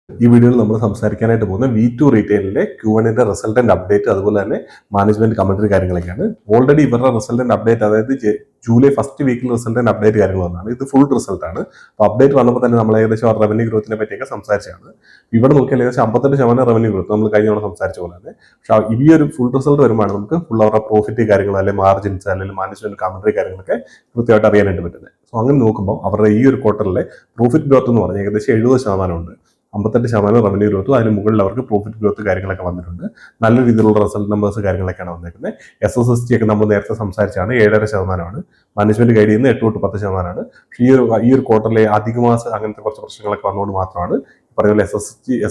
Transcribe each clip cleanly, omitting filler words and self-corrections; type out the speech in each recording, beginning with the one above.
ഈ വീഡിയോയിൽ നമ്മൾ സംസാരിക്കാനായിട്ട് പോകുന്ന V2 റീറ്റെയിലിന്റെ Q1ന്റെ റിസൾട്ടന്റ് അപ്ഡേറ്റ് അതുപോലെ തന്നെ മാനേജ്മെന്റ് കമന്ററി കാര്യങ്ങളൊക്കെയാണ്. ഓൾറെഡി ഇവരുടെ റിസൾട്ടന്റ് അപ്ഡേറ്റ് അതായത് ജൂലൈ ഫസ്റ്റ് വീക്കിൽ റിസൾട്ടന്റ് അപ്ഡേറ്റ് കാര്യങ്ങൾ വന്നതാണ്. ഇത് ഫുൾ റിസൾട്ട് ആണ്. അപ്പോൾ അപ്ഡേറ്റ് വന്നപ്പോൾ തന്നെ നമ്മൾ ഏകദേശം റവന്യൂ ഗ്രോത്തിനെ പറ്റിയൊക്കെ സംസാരിച്ചാണ്. ഇവിടെ നോക്കിയാൽ ഏകദേശം 58% റവന്യൂ ഗ്രോത്ത് നമ്മൾ കഴിഞ്ഞ തവണ സംസാരിച്ച പോലെ തന്നെ. പക്ഷേ ഈ ഒരു ഫുൾ റിസൾട്ട് വരുമ്പോൾ നമുക്ക് ഫുൾ അവരുടെ പ്രോഫിറ്റ് കാര്യങ്ങൾ അല്ലെങ്കിൽ മാർജിൻസ് അല്ലെങ്കിൽ മാനേജ്മെന്റ് കമന്ററി കാര്യങ്ങളൊക്കെ കൃത്യമായിട്ട് അറിയാനായിട്ട് പറ്റുന്നത്. സോ അങ്ങനെ നോക്കുമ്പോൾ അവരുടെ ഈ ഒരു ക്വാർട്ടറിലെ പ്രോഫിറ്റ് ഗ്രോത്ത് എന്ന് പറഞ്ഞാൽ ഏകദേശം 70% ഉണ്ട്. 58% റവന്യൂ ഗ്രോത്തും അതിന് മുകളിൽ അവർക്ക് പ്രോഫിറ്റ് ഗ്രോത്ത് കാര്യങ്ങളൊക്കെ വന്നിട്ടുണ്ട്. നല്ല രീതിയിലുള്ള റിസൾട്ട് നമ്പേഴ്സ് കാര്യങ്ങളൊക്കെയാണ് വന്നിരിക്കുന്നത്. SSST ഒക്കെ നമ്മൾ നേരത്തെ സംസാരിച്ചാണ് 7.5%. മാനേജ്മെന്റ് ഗൈഡ് ചെയ്യുന്നത് 8 തൊട്ട് 10%. പക്ഷേ ഈ ഒരു ക്വാർട്ടറിലെ അധിക മാസം അങ്ങനത്തെ കുറച്ച് പ്രശ്നങ്ങളൊക്കെ വന്നുകൊണ്ട് മാത്രമാണ് പറഞ്ഞ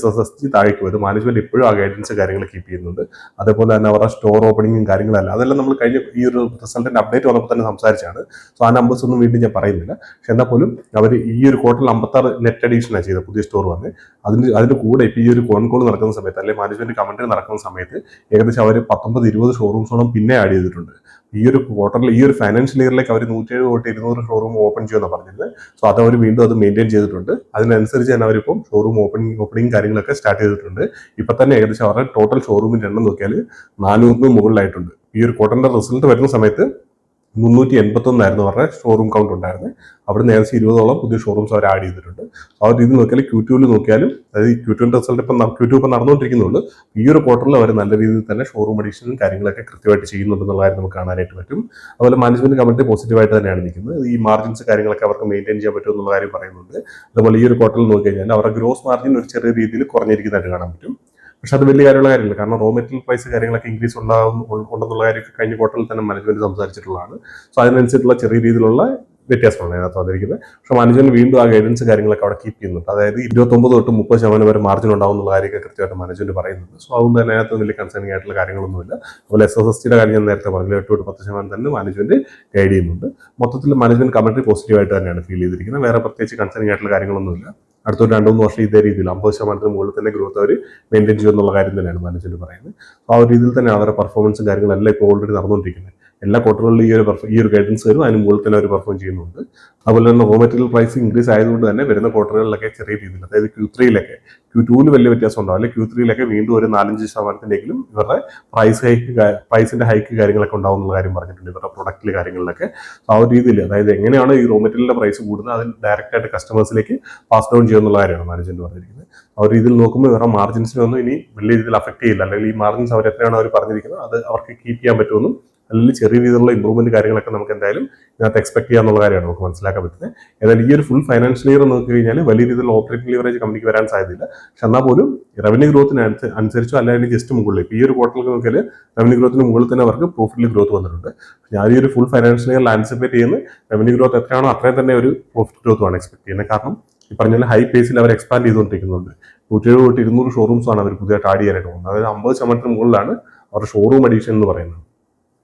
SSST താഴേക്ക് പോയത്. മാനേജ്മെന്റ് ഇപ്പോഴും ആ ഗൈഡൻസ് കാര്യങ്ങൾ കീപ്പ് ചെയ്യുന്നുണ്ട്. അതേപോലെ തന്നെ അവരുടെ സ്റ്റോർ ഓപ്പണിങ്ങും കാര്യങ്ങളല്ല അതെല്ലാം നമ്മൾ കഴിഞ്ഞ ഈ ഒരു റിസൾട്ടിന്റെ അപ്ഡേറ്റ് വന്നപ്പോൾ തന്നെ സംസാരിച്ചാണ്. സോ ആ നമ്പേഴ്സ് ഒന്നും വീണ്ടും ഞാൻ പറയുന്നില്ല. പക്ഷെ എന്നാൽ പോലും അവർ ഈ ഒരു ക്വാർട്ടറിൽ 56 നെറ്റ് അഡീഷനാണ് ചെയ്തത് പുതിയ സ്റ്റോർ വന്ന്. അതിന്റെ കൂടെ ഇപ്പോൾ ഈ ഒരു കോൺകോൾ നടക്കുന്ന സമയത്ത് അല്ലെങ്കിൽ മാനേജ്മെന്റ് കമന്ററി നടക്കുന്ന സമയത്ത് ഏകദേശം അവർ 19-20 ഷോറൂംസോളം പിന്നെ ആഡ് ചെയ്തിട്ടുണ്ട്. ഈ ഒരു ക്വാർട്ടറിൽ ഈ ഒരു ഫൈനാൻഷ്യൽ ഇയറിലേക്ക് അവർ 107 തൊട്ട് 200 ഷോറൂം ഓപ്പൺ ചെയ്യുമെന്നാണ് പറഞ്ഞത്. സോ അത് അവർ വീണ്ടും അത് മെയിൻറ്റെയിൻ ചെയ്തിട്ടുണ്ട്. അതിനനുസരിച്ച് തന്നെ അവരിപ്പം ഷോറൂം ഓപ്പണിംഗ് കാര്യങ്ങളൊക്കെ സ്റ്റാർട്ട് ചെയ്തിട്ടുണ്ട്. ഇപ്പൊ തന്നെ ഏകദേശം അവരുടെ ടോട്ടൽ ഷോറൂമിന്റെ എണ്ണം നോക്കിയാൽ 400 മുകളിലായിട്ടുണ്ട്. ഈ ഒരു ക്വാർട്ടറിന്റെ റിസൾട്ട് വരുന്ന സമയത്ത് 381 അവരുടെ ഷോറൂം കൗണ്ട് ഉണ്ടായിരുന്നത്. അവിടെ ഏകദേശം 20ഓളം പുതിയ ഷോറൂംസ് അവർ ആഡ് ചെയ്തിട്ടുണ്ട്. ആ ഒരു രീതി നോക്കിയാൽ Q2 നോക്കിയാലും അതായത് Q2 റിസൾട്ട് ഇപ്പം Q2 ഇപ്പം നടന്നുകൊണ്ടിരിക്കുന്നുള്ളൂ. ഈ ഒരു ക്വാർട്ടറിൽ അവർ നല്ല രീതിയിൽ തന്നെ ഷോറൂം അഡീഷനും കാര്യങ്ങളൊക്കെ കൃത്യമായിട്ട് ചെയ്യുന്നുണ്ടെന്നുള്ള കാര്യം നമുക്ക് കാണാനായിട്ട് പറ്റും. അതുപോലെ മാനേജ്മെന്റ് കമന്ററി പോസിറ്റീവായിട്ട് തന്നെയാണ് നിൽക്കുന്നത്. ഈ മാർജിൻസ് കാര്യങ്ങളൊക്കെ അവർക്ക് മെയിൻറ്റെയിൻ ചെയ്യാൻ പറ്റും എന്നുള്ള കാര്യം പറയുന്നുണ്ട്. അതുപോലെ ഈ ഒരു ക്വാർട്ടറിൽ നോക്കി കഴിഞ്ഞാൽ അവരുടെ ഗ്രോസ് മാർജിൻ ഒരു ചെറിയ രീതിയിൽ കുറഞ്ഞിരിക്കുന്നതായിട്ട് കാണാൻ പറ്റും. പക്ഷെ അത് വലിയ കാര്യമില്ല. കാരണം റോ മെറ്റീരിയൽ പ്രൈസ് കാര്യങ്ങളൊക്കെ ഇൻക്രീസ് ഉണ്ടെന്നുള്ള കാര്യമൊക്കെ കഴിഞ്ഞ ക്വാർട്ടറിൽ തന്നെ മാനേജ്മെന്റ് സംസാരിച്ചിട്ടുള്ളതാണ്. സോ അതിനനുസരിച്ചുള്ള ചെറിയ രീതിയിലുള്ള വ്യത്യാസമാണ് അതിനകത്ത് വന്നിരിക്കുന്നത്. പക്ഷെ മാനേജ്മെന്റ് വീണ്ടും ആ ഗൈഡൻസ് കാര്യങ്ങളൊക്കെ അവിടെ കീപ്പ് ചെയ്യുന്നുണ്ട്. അതായത് 29 തൊട്ട് 30% വരെ മാർജിൻ ഉണ്ടാവും എന്നുള്ള കാര്യമൊക്കെ കൃത്യമായിട്ട് മാനേജ്മെന്റ് പറയുന്നുണ്ട്. സോ അതുകൊണ്ട് തന്നെ അതിനകത്ത് വലിയ കൺസേണിംഗ് ആയിട്ടുള്ള കാര്യങ്ങളൊന്നുമില്ല. അതുപോലെ SSSTയുടെ കാര്യം ഞാൻ നേരത്തെ പറഞ്ഞു 8 തൊട്ട് 10% തന്നെ മാനേജ്മെന്റ് ഗൈഡ് ചെയ്യുന്നുണ്ട്. മൊത്തത്തിൽ മാനേജ്മെന്റ് കമന്ററി പോസിറ്റീവായിട്ട് തന്നെയാണ് ഫീൽ ചെയ്തിരിക്കുന്നത്. വേറെ പ്രത്യേകിച്ച് കൺസേണിംഗ് ആയിട്ടുള്ള കാര്യങ്ങളൊന്നുമില്ല. അടുത്തൊരു 2-3 വർഷം ഇതേ രീതിയിൽ 50% മുകളിൽ തന്നെ ഗ്രോത്ത് അവർ മെയിൻറ്റെയിൻ ചെയ്യുന്നുള്ള കാര്യം തന്നെയാണ് മാനേജ്മെന്റ് പറയുന്നത്. ആ ഒരു രീതിയിൽ തന്നെ അവരുടെ പെർഫോമൻസും കാര്യങ്ങളെല്ലാം ഇപ്പോൾ ഓൾറെഡി നടന്നുകൊണ്ടിരിക്കുന്നത്. എല്ലാ ക്വാർട്ടറുകളിലും ഈ ഒരു ഗൈഡൻസ് വരും. അതിന് മുകളിൽ തന്നെ അവർ പെർഫോം ചെയ്യുന്നുണ്ട്. അതുപോലെ തന്നെ റോ മെറ്റീരിയൽ പ്രൈസ് ഇൻക്രീസ് ആയതുകൊണ്ട് തന്നെ വരുന്ന ക്വാർട്ടറുകളിലൊക്കെ ചെറിയ രീതിയിൽ അതായത് Q3 Q2 വലിയ വ്യത്യാസം ഉണ്ടാവും. അല്ലെങ്കിൽ Q3 വീണ്ടും ഒരു 4-5%-എങ്കിലും ഇവരുടെ പ്രൈസിന്റെ ഹൈക്ക് കാര്യങ്ങളൊക്കെ ഉണ്ടാവും എന്നുള്ള കാര്യം പറഞ്ഞിട്ടുണ്ട് ഇവരുടെ പ്രൊഡക്റ്റിൽ കാര്യങ്ങളിലൊക്കെ. ആ ഒരു രീതിയിൽ അതായത് എങ്ങനെയാണ് ഈ റോ മെറ്റീരിയലിന്റെ പ്രൈസ് കൂടുന്നത് അതിൽ ഡയറക്റ്റ് ആയിട്ട് കസ്റ്റമേഴ്സിലേക്ക് പാസ് ഡൗൺ ചെയ്യുന്നുള്ള കാര്യമാണ് മാനേജ്മെന്റ് പറഞ്ഞിരിക്കുന്നത്. ആ ഒരു രീതിയിൽ നോക്കുമ്പോൾ ഇവരുടെ മാർജിൻസിനൊന്നും ഇനി വലിയ രീതിയിൽ അഫക്ട് ചെയ്യില്ല. അല്ലെങ്കിൽ ഈ മാർജിൻസ് അവർ എത്രയാണ് അവർ പറഞ്ഞിരിക്കുന്നത് അത് അവർക്ക് കീപ്പ് ചെയ്യാൻ പറ്റുമെന്നും അല്ലെങ്കിൽ ചെറിയ രീതിയിലുള്ള ഇമ്പ്രൂവ്മെന്റ് കാര്യങ്ങളൊക്കെ നമുക്ക് എന്തായാലും ഇതിനകത്ത് എക്സ്പെക്ട് ചെയ്യാന്നുള്ള കാര്യമാണ് നമുക്ക് മനസ്സിലാക്കാൻ പറ്റുന്നത്. ഏതായാലും ഈ ഒരു ഫുൾ ഫൈനാൻഷ്യൽ ഇയർ നോക്കി കഴിഞ്ഞാൽ വലിയ രീതിയിലുള്ള ഓപ്പറേറ്റിംഗ് ലിവറേജ് കമ്പനിക്ക് വരാൻ സാധ്യതയില്ല. പക്ഷെ എന്നാൽ പോലും റവന്യൂ ഗ്രോത്തിന് അനുസരിച്ചോ അല്ലെങ്കിൽ ജസ്റ്റ് മുകളിൽ ഇപ്പോൾ ഈ ഒരു ക്വാർട്ടറിൽ നോക്കിയാൽ റവന്യൂ ഗ്രോത്തിന് മുകളിൽ തന്നെ അവർക്ക് പ്രോഫിറ്റിൽ ഗ്രോത്ത് വന്നിട്ടുണ്ട്. ഞാൻ ഈ ഒരു ഫുൾ ഫൈനാൻഷ്യൽ ഇയറിൽ ആൻസിപ്പേറ്റ് ചെയ്യുന്ന റവന്യൂ ഗ്രോത്ത് എത്രയാണോ അത്രയും തന്നെ ഒരു പ്രോഫിറ്റ് ഗ്രോത്തുമാണ് എക്സ്പെക്ട് ചെയ്യുന്നത്. കാരണം ഈ പറഞ്ഞ ഹൈ പേസിൽ അവർ എക്സ്പാൻഡ് ചെയ്തുകൊണ്ടിരിക്കുന്നുണ്ട്. 107 തൊട്ട് 200 ഷോറൂംസാണ് അവർ പുതിയതായിട്ട് ആഡ് ചെയ്യാനായിട്ട് പോകുന്നത്. അതായത് 50% മുകളിലാണ് അവരുടെ ഷോറൂം അഡീഷൻ എന്ന് പറയുന്നത്.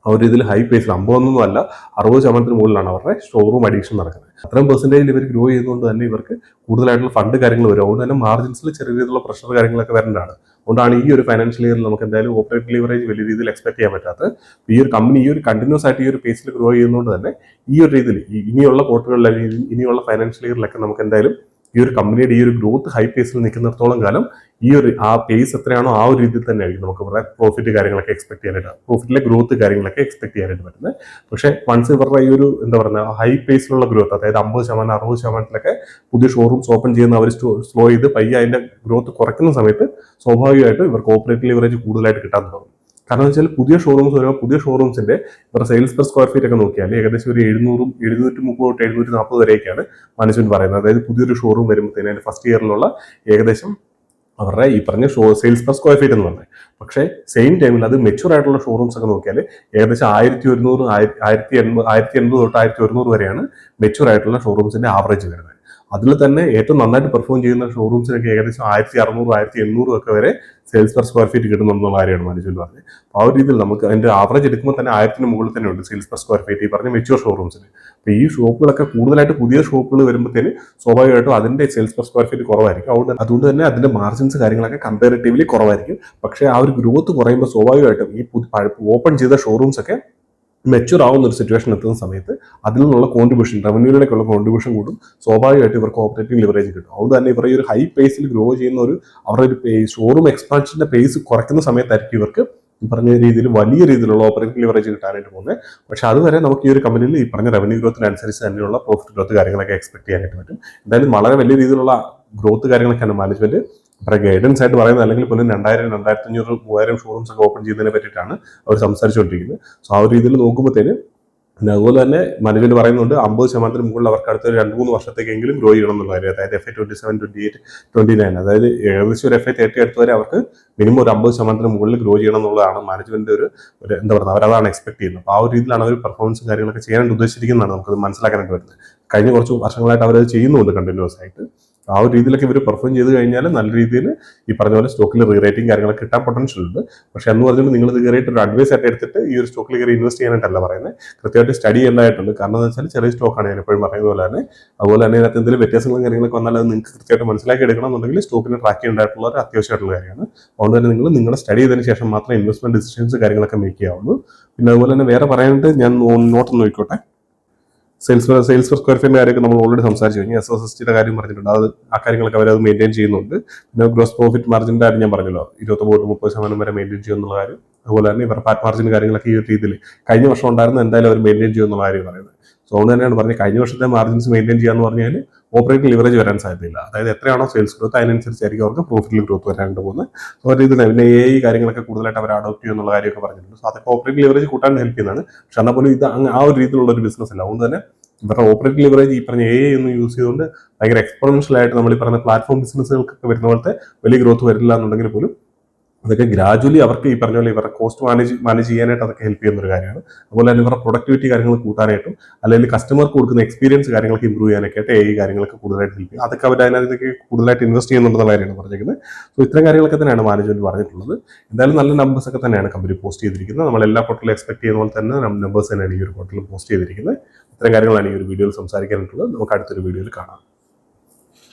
ആ ഒരു ഇതിൽ ഹൈ പേസിൽ 50 അല്ല 60% മുകളിലാണ് അവരുടെ ഷോറൂം അഡീഷൻ നടക്കുന്നത്. അത്രയും പെർസെന്റേജിൽ ഇവർ ഗ്രോ ചെയ്യുന്നതുകൊണ്ട് തന്നെ ഇവർക്ക് കൂടുതലായിട്ടുള്ള ഫണ്ട് കാര്യങ്ങൾ വരും. അതുകൊണ്ട് തന്നെ മാർജിൻസിൽ ചെറിയ രീതിയിലുള്ള പ്രഷർ കാര്യങ്ങളൊക്കെ വരേണ്ടതാണ്. അതുകൊണ്ടാണ് ഈ ഒരു ഫൈനാൻഷ്യൽ ഇയറിൽ നമുക്ക് എന്തായാലും ഓപ്പറേറ്റിംഗ് ലിവറേജ് വലിയ രീതിയിൽ എക്സ്പെക്ട് ചെയ്യാൻ പറ്റാത്തത്. ഈ ഒരു കമ്പനി ഈ ഒരു കണ്ടിന്യൂസ് ആയിട്ട് ഈ ഒരു പേസിൽ ഗ്രോ ചെയ്യുന്നതുകൊണ്ട് തന്നെ ഈ ഒരു രീതിയിൽ ഇനിയുള്ള ക്വാർട്ടറുകളിൽ അല്ലെങ്കിൽ ഇനിയുള്ള ഫൈനാൻഷ്യൽ ഇയറിലൊക്കെ നമുക്ക് എന്തായാലും ഈ ഒരു കമ്പനിയുടെ ഈ ഒരു ഗ്രോത്ത് ഹൈ പേസിൽ നിൽക്കുന്നിടത്തോളം കാലം ഈ ഒരു ആ പേസ് എത്രയാണോ ആ ഒരു രീതിയിൽ തന്നെ ആയിരിക്കും നമുക്ക് ഇവിടെ പ്രോഫിറ്റ് കാര്യങ്ങളൊക്കെ എക്സ്പെക്ട് ചെയ്യാനായിട്ട് പ്രോഫിറ്റിലെ ഗ്രോത്ത് കാര്യങ്ങളൊക്കെ എക്സ്പെക്ട് ചെയ്യാനായിട്ട് പറ്റുന്നത്. പക്ഷേ വൺസ് ഇവരുടെ ഈ ഒരു എന്താ പറയുക ഹൈ പേസിലുള്ള ഗ്രോത്ത് അതായത് 50% 60%-ലൊക്കെ പുതിയ ഷോറൂംസ് ഓപ്പൺ ചെയ്യുന്ന അവർ സ്ലോ ചെയ്ത് പയ്യെ അതിന്റെ ഗ്രോത്ത് കുറയ്ക്കുന്ന സമയത്ത് സ്വാഭാവികമായിട്ടും ഇവർക്ക് ഓപ്പറേറ്റിംഗ് ലിവറേജ് കൂടുതലായിട്ട് കിട്ടാൻ തുടങ്ങും. കാരണം എന്ന് വെച്ചാൽ പുതിയ ഷോറൂംസ് വരുമ്പോൾ പുതിയ ഷോറൂംസിന്റെ ഇവരുടെ സെയിൽസ് പെർ സ്ക്വയർ ഫീറ്റ് ഒക്കെ നോക്കിയാൽ ഏകദേശം ഒരു 730 തൊട്ട് 740 വരെയൊക്കെയാണ് മാനേജ്മെന്റ് പറയുന്നത്. അതായത് പുതിയൊരു ഷോറൂം വരുമ്പോഴത്തേന് അതിന്റെ ഫസ്റ്റ് ഇയറിലുള്ള ഏകദേശം അവരുടെ ഈ പറഞ്ഞ സെയിൽസ് പെർ സ്ക്വയർ ഫീറ്റ് എന്ന് പറഞ്ഞത്. പക്ഷേ സെയിം ടൈമിൽ അത് മെച്യൂർ ആയിട്ടുള്ള ഷോറൂംസ് ഒക്കെ നോക്കിയാൽ ഏകദേശം 1100 1180 തൊട്ട് 1100 വരെയാണ് മെച്യൂർ ആയിട്ടുള്ള ഷോറൂംസിന്റെ ആവറേജ് വരുന്നത്. അതിൽ തന്നെ ഏറ്റവും നന്നായിട്ട് പെർഫോം ചെയ്യുന്ന ഷോറൂംസിനൊക്കെ ഏകദേശം 1600 1800 ഒക്കെ വരെ സെയിൽസ് പെർ സ്ക്വയർ ഫീറ്റ് കിട്ടുന്നുള്ള കാര്യമാണ് മാനേജ്മെന്റ് പറഞ്ഞത്. ആ ഒരു രീതിയിൽ നമുക്ക് അതിന്റെ ആവറേജ് എടുക്കുമ്പോൾ തന്നെ 1000 മുകളിൽ തന്നെ ഉണ്ട് സെയിൽസ് പെർ സ്ക്വയർ ഫീറ്റ് ഈ പറഞ്ഞ മെച്യൂർ ഷോറൂംസിന്. അപ്പോൾ ഈ ഷോപ്പുകളൊക്കെ കൂടുതലായിട്ട് പുതിയ ഷോപ്പുകൾ വരുമ്പോഴത്തേന് സ്വാഭാവികമായിട്ടും അതിന്റെ സെയിൽസ് പെർ സ്ക്വയർ ഫീറ്റ് കുറവായിരിക്കും. അതുകൊണ്ട് തന്നെ അതിന്റെ മാർജിൻസ് കാര്യങ്ങളൊക്കെ കമ്പാരിറ്റീവ്ലി കുറവായിരിക്കും. പക്ഷേ ആ ഒരു ഗ്രോത്ത് കുറയുമ്പോൾ സ്വാഭാവികമായിട്ടും ഈ ഓപ്പൺ ചെയ്ത ഷോറൂംസ് ഒക്കെ മെച്യൂർ ആവുന്ന ഒരു സിറ്റുവേഷൻ എത്തുന്ന സമയത്ത് അതിൽ നിന്നുള്ള കോൺട്രിബ്യൂഷൻ, റവന്യൂവിലേക്കുള്ള കോൺട്രിബ്യൂഷൻ കൂടും. സ്വാഭാവികമായിട്ട് ഇവർക്ക് ഓപ്പറേറ്റിംഗ് ലിവറേജ് കിട്ടും. അതുകൊണ്ട് തന്നെ ഇവർ ഈ ഒരു ഹൈ പേസിൽ ഗ്രോ ചെയ്യുന്ന അവരുടെ ഒരു ഷോറൂം എക്സ്പാൻഷന്റെ പേസ് കുറയ്ക്കുന്ന സമയത്തായിരിക്കും ഇവർക്ക് ഈ പറഞ്ഞ രീതിയിൽ വലിയ രീതിയിലുള്ള ഓപ്പറേറ്റിംഗ് ലിവറേജ് കിട്ടാനായിട്ട് പോകുന്നത്. പക്ഷെ അതുവരെ നമുക്ക് ഈ ഒരു കമ്പനിയിൽ ഈ പറഞ്ഞ റവന്യൂ ഗ്രോത്തിനനുസരിച്ച് തന്നെയുള്ള പ്രോഫിറ്റ് ഗ്രോത്ത് കാര്യങ്ങളൊക്കെ എക്സ്പെക്ട് ചെയ്യാനായിട്ട് പറ്റും. എന്തായാലും വളരെ വലിയ രീതിയിലുള്ള ഗ്രോത്ത് കാര്യങ്ങളൊക്കെയാണ് മാനേജ്മെന്റ് ഗൈഡൻസ് ആയിട്ട് പറയുന്നത്. അല്ലെങ്കിൽ പോലും 2000, 2500, 3000 ഷോറൂംസ് ഒക്കെ ഓപ്പൺ ചെയ്യുന്നതിനെ പറ്റിയിട്ടാണ് അവർ സംസാരിച്ചുകൊണ്ടിരിക്കുന്നത്. സോ ആ ഒരു രീതിയിൽ നോക്കുമ്പോഴത്തേന് പിന്നെ അതുപോലെ തന്നെ മാനേജ്മെന്റ് പറയുന്നുണ്ട് 50% മുകളിൽ അവർക്ക് അടുത്ത 2-3 വർഷത്തേക്കെങ്കിലും ഗ്രോ ചെയ്യണം എന്നുള്ള കാര്യം. അതായത് FY 27, 28, 29, അതായത് ഏകദേശം ഒരു FY 30 അടുത്ത് വരെ അവർക്ക് മിനിമം ഒരു 50% മുകളിൽ ഗ്രോ ചെയ്യണം എന്നുള്ളതാണ് മാനേജ്മെന്റ് ഒരു എന്താ പറയുക, അവരതാണ് എക്സ്പെക്ട് ചെയ്യുന്നത്. അപ്പോൾ ആ ഒരു രീതിയിലാണ് അവർ പെർഫോമൻസും കാര്യങ്ങളൊക്കെ ചെയ്യാനായിട്ട് ഉദ്ദേശിച്ചിരിക്കുന്നതാണ് നമുക്കത് മനസ്സിലാക്കാനായിട്ട് വരുന്നത്. കഴിഞ്ഞ കുറച്ച് വർഷങ്ങളായിട്ട് അവരത് ചെയ്യുന്നുണ്ട് കണ്ടിന്യൂസ് ആയിട്ട്. ആ ഒരു രീതിയിലൊക്കെ ഇവർ പെർഫോം ചെയ്ത് കഴിഞ്ഞാൽ നല്ല രീതിയിൽ ഈ പറഞ്ഞ പോലെ സ്റ്റോക്കിൽ റീറേറ്റിംഗ് കാര്യങ്ങളൊക്കെ കിട്ടാൻ പൊട്ടൻഷ്യൽ ഉണ്ട്. പക്ഷെ എന്ന് പറഞ്ഞാൽ നിങ്ങൾ ഇത് കയറിയിട്ട് ഒരു അഡ്വൈസ് ആയിട്ട് എടുത്തിട്ട് ഈ ഒരു സ്റ്റോക്കിൽ കയറി ഇൻവെസ്റ്റ് ചെയ്യാനായിട്ടല്ല പറയുന്നത്. കൃത്യമായിട്ട് സ്റ്റഡി ചെയ്യേണ്ടതായിട്ടുണ്ട്. കാരണം എന്ന് വെച്ചാൽ ചെറിയ സ്റ്റോക്കാണ് ഞാൻ എപ്പോഴും പറയുന്നത് പോലെ തന്നെ. അതുപോലെ തന്നെ ഇതിനകത്ത് എന്തെങ്കിലും വ്യത്യാസങ്ങളും കാര്യങ്ങളൊക്കെ വന്നാൽ അത് നിങ്ങൾക്ക് കൃത്യമായിട്ട് മനസ്സിലാക്കി എടുക്കണം എന്നുണ്ടെങ്കിൽ സ്റ്റോക്കിനെ ട്രാക്ക് ചെയ്യേണ്ടതായിട്ടുള്ള ഒരു അത്യാവശ്യമായിട്ടുള്ള കാര്യമാണ്. അതുകൊണ്ട് തന്നെ നിങ്ങൾ നിങ്ങളുടെ സ്റ്റഡി ചെയ്തതിന് ശേഷം മാത്രം ഇൻവെസ്റ്റ്മെന്റ് ഡിസിഷൻസ് കാര്യങ്ങളൊക്കെ മേക്ക് ചെയ്യാവുള്ളൂ. പിന്നെ അതുപോലെ തന്നെ വേറെ പറയാനായിട്ട് ഞാൻ നോട്ട് നോക്കിക്കോട്ടെ. സെയിൽസ് പെർ സ്ക്വയർ ഫീറ്റിന്റെ കാര്യമൊക്കെ നമ്മൾ ഓൾറെഡി സംസാരിച്ചു കഴിഞ്ഞു. SSSTയുടെ കാര്യം പറഞ്ഞിട്ടുണ്ട്. അത് ആ കാര്യങ്ങളൊക്കെ അവരത് മെയിൻറ്റെയിൻ ചെയ്യുന്നുണ്ട്. പിന്നെ ഗ്രോസ് പ്രോഫിറ്റ് മാർജിന്റെ കാര്യം ഞാൻ പറഞ്ഞല്ലോ, 29-30% വരെ മെയിൻറ്റെയിൻ ചെയ്യുന്നുള്ള കാര്യം. അതുപോലെ തന്നെ ഇവരുടെ പാറ്റ് മാർജിൻ കാര്യങ്ങളൊക്കെ ഈ ഒരു രീതിയിൽ കഴിഞ്ഞ വർഷം ഉണ്ടായിരുന്ന എന്തായാലും അവർ മെയിൻറ്റെയിൻ ചെയ്യുന്നുള്ള കാര്യം പറയുന്നത്. സോ അതുകൊണ്ട് തന്നെയാണ് പറഞ്ഞത് കഴിഞ്ഞ വർഷത്തെ മാർജിൻസ് മെയിൻറ്റെയിൻ ചെയ്യാന്ന് പറഞ്ഞാൽ ഓപ്പറേറ്റിംഗ് ലിവറേജ് വരാൻ സാധ്യതയില്ല. അതായത് എത്രയാണോ സെയിൽസ് ഗ്രോത്ത് അതിനനുസരിച്ചായിരിക്കും അവർക്ക് പ്രോഫിറ്റിൽ ഗ്രോത്ത് വരാനായിട്ട് പോകുന്നത്. സോ ഒരു ഇതിന് പിന്നെ കാര്യങ്ങളൊക്കെ കൂടുതലായിട്ട് അവർ അഡോപ്റ്റ് ചെയ്യുന്നുള്ള കാര്യമൊക്കെ പറഞ്ഞിട്ടുണ്ട്. സോ അതൊക്കെ ഓപ്പറേറ്റിംഗ് ലിവറേജ് കൂട്ടാൻ ഹെൽപ്പ് ചെയ്യുന്നതാണ്. പക്ഷെ എന്നാൽ പോലും ഇത് ആ ഒരു രീതിയിലുള്ള ഒരു ബിസിനസ് അല്ല. അതുകൊണ്ട് തന്നെ ഇവരുടെ ഓപ്പറേറ്റിംഗ് ലിവറേജ് ഈ പറഞ്ഞ AI ഒന്നും യൂസ് ചെയ്തുകൊണ്ട് ഭയങ്കര എക്സ്പോണൻഷ്യൽ ആയിട്ട് നമ്മൾ ഈ പറഞ്ഞ പ്ലാറ്റ്ഫോം ബിസിനസ്സുകൾക്കൊക്കെ വരുന്ന പോലത്തെ വലിയ ഗ്രോത്ത് വരില്ല എന്നുണ്ടെങ്കിൽ പോലും അതൊക്കെ ഗ്രാജുവലി അവർക്ക് ഈ പറഞ്ഞ പോലെ ഇവരുടെ കോസ്റ്റ് മാനേജ് ചെയ്യാനായിട്ട് അതൊക്കെ ഹെൽപ്പ് ചെയ്യുന്ന ഒരു കാര്യമാണ്. അതുപോലെ തന്നെ ഇവരുടെ പ്രൊഡക്ടിവിറ്റി കാര്യങ്ങൾ കൂട്ടാനായിട്ടും അല്ലെങ്കിൽ കസ്റ്റമർക്ക് കൊടുക്കുന്ന എക്സ്പീരിയൻസ് കാര്യങ്ങളൊക്കെ ഇമ്പ്രൂവ് ചെയ്യാനൊക്കെ ആയിട്ട് AI കാര്യങ്ങളൊക്കെ കൂടുതലായിട്ട് ഹെൽപ്പ് ചെയ്യും. അതൊക്കെ അവർ അതിനകത്തേക്ക് കൂടുതലായിട്ട് ഇൻവെസ്റ്റ് ചെയ്യുന്നുണ്ടെന്ന കാര്യമാണ് പറഞ്ഞിരിക്കുന്നത്. സോ ഇത്തരം കാര്യങ്ങളൊക്കെ തന്നെയാണ് മാനേജ്മെന്റ് പറഞ്ഞിട്ടുള്ളത്. എന്തായാലും നല്ല നമ്പേഴ്സ് ഒക്കെ തന്നെയാണ് കമ്പനി പോസ്റ്റ് ചെയ്തിരിക്കുന്നത്. നമ്മൾ എല്ലാ പോർട്ടലും എക്സ്പെക്ട് ചെയ്യുന്ന പോലെ തന്നെ നമ്പേഴ്സ് തന്നെയാണ് ഈ ഒരു പോർട്ടലിൽ പോസ്റ്റ് ചെയ്തിരിക്കുന്നത്. ഇത്തരം കാര്യങ്ങളാണ് ഈ ഒരു വീഡിയോയിൽ സംസാരിക്കാനായിട്ടുള്ളത്. നമുക്ക് അടുത്തൊരു വീഡിയോയിൽ കാണാം.